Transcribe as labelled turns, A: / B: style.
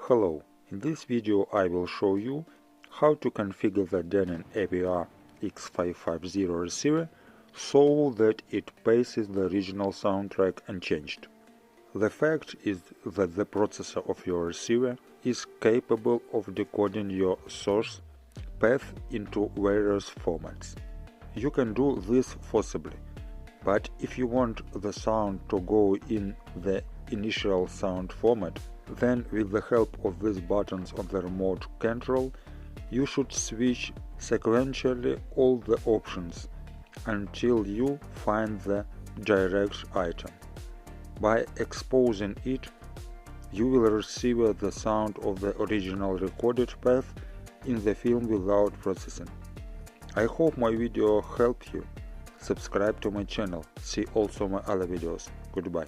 A: Hello, in this video I will show you how to configure the Denon AVR-X550 receiver so that it passes the original soundtrack unchanged. The fact is that the processor of your receiver is capable of decoding your source path into various formats. You can do this forcibly, but if you want the sound to go in the initial sound format, then with the help of these buttons on the remote control, you should switch sequentially all the options until you find the direct item. By exposing it, you will receive the sound of the original recorded path in the film without processing. I hope my video helped you. Subscribe to my channel. See also my other videos. Goodbye.